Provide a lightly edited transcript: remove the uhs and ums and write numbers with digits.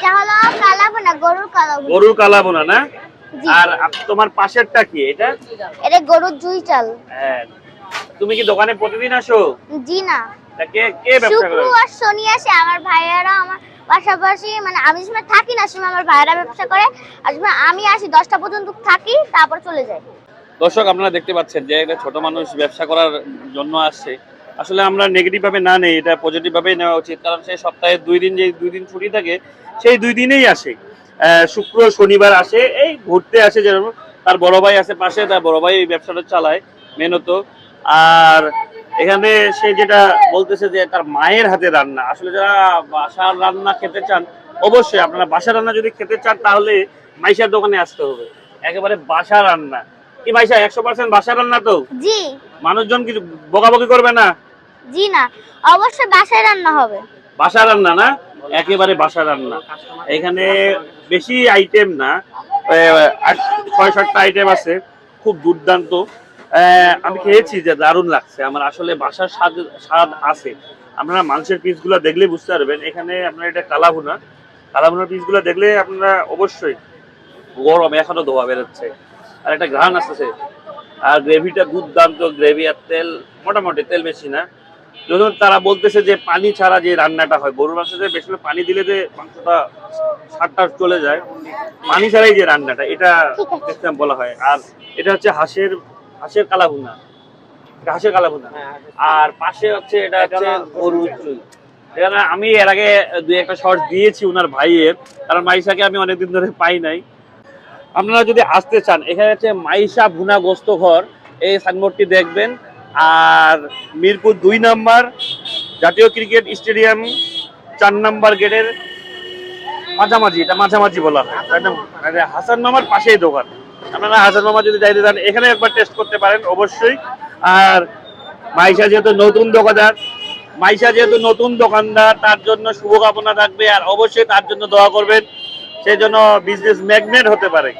এটা হলো কালাভুনা, গরুর কালাভুনা। গরুর কালাভুনা না? আর তোমার পাশেরটা কি এটা? এটা গরুর জুই চাল। হ্যাঁ। তুমি কি দোকানে প্রতিদিন আসো? জি না, কে কে ব্যবসা করে? শুক্রবার শনি আসে। আমার ভাইয়েরা আমার পাশাপাশি, মানে আমি সময় থাকি না, সময় আমার ভাইয়েরা ব্যবসা করে। আর সময় আমি আসি 10টা পর্যন্ত থাকি, তারপর চলে যাই। দর্শক, আপনারা দেখতে পাচ্ছেন যে একটা ছোট মানুষ ব্যবসা করার জন্য আসছে। আসলে আমরা নেগেটিভ ভাবে না নেই, এটা পজিটিভ ভাবেই নেওয়া উচিত। কারণ সে সপ্তাহে 2 দিন, যে 2 দিন ছুটি থাকে সেই 2 দিনেই আসে। শুক্র শনিবার আসে, এই ঘুরতে আসে। যেরকম তার বড় ভাই আছে পাশে, তার বড় ভাই এই ব্যবসাটা চালায় মেনত। আর এখানে সে যেটা বলতেছে যে তার মায়ের হাতে রান্না, আসলে যারা বাসার রান্না খেতে চান, অবশ্যই আপনারা বাসার রান্না যদি খেতে চান তাহলে মাইশার দোকানে আসতে হবে। একেবারে বাসার রান্না। কি মাইশা 100% বাসার রান্না তো? জি। মানুষজন কিছু বকাবকি করবে না? জি না, অবশ্যই বাসায় রান্না হবে। বাসার রান্না না? একেবারে বাসার রান্না। এখানে বেশি আইটেম না, 6-7টা আইটেম আছে, খুব দুর্দান্ত। আমি খেয়েছি, যে দারুণ লাগছে আমার। আসলে বাসার স্বাদ আছে। আপনারা মাংসের পিসগুলো দেখলে বুঝতে পারবেন। এখানে আপনার এটা কালাভুনার পিসগুলো দেখলে আপনারা অবশ্যই, গরম এখনো ধোয়া বেরোচ্ছে আর একটা ঘ্রাণ আসতেছে। আর গ্রেভিটা দুর্দান্ত গ্রেভি, আর তেল মোটামুটি, তেল বেশি না। যখন তারা বলতেছে যে পানি ছাড়া যে রান্নাটা হয়, গরুর মাংসতে বেশি পানি দিলে যে মাংসটা স্বাদটা চলে যায়, পানি ছাড়াই যে রান্নাটা, এটা সিস্টেম বলা হয়। আর এটা হচ্ছে হাঁসের কালাভুনা, হাঁসের কালাভুনা। আর পাশে হচ্ছে এটা হচ্ছে গরুর চুই। এখানে আমি এর আগে 2-1টা শর্ট দিয়েছি উনার ভাইয়ের, কারণ মাইশাকে আমি অনেকদিন ধরে পাই নাই। আপনারা যদি আসতে চান, এখানে হচ্ছে মাইশা ভুনা গোস্ত ঘর, এই সাইনবোর্ডটি দেখবেন। আর মিরপুর 2 নম্বর জাতীয় ক্রিকেট স্টেডিয়াম 4 নম্বর গেটের মাঝামাঝি, এটা মাঝামাঝি বলা হয়। হাসান মামার পাশেই দোকান। আপনারা হাসান মামা যদি যাইতে চান, এখানে একবার টেস্ট করতে পারেন অবশ্যই। আর মাইশা যেহেতু নতুন দোকানদার, তার জন্য শুভকামনা থাকবে। আর অবশ্যই তার জন্য দোয়া করবেন, সেই জন্য বিজনেস ম্যাগনেট হতে পারে।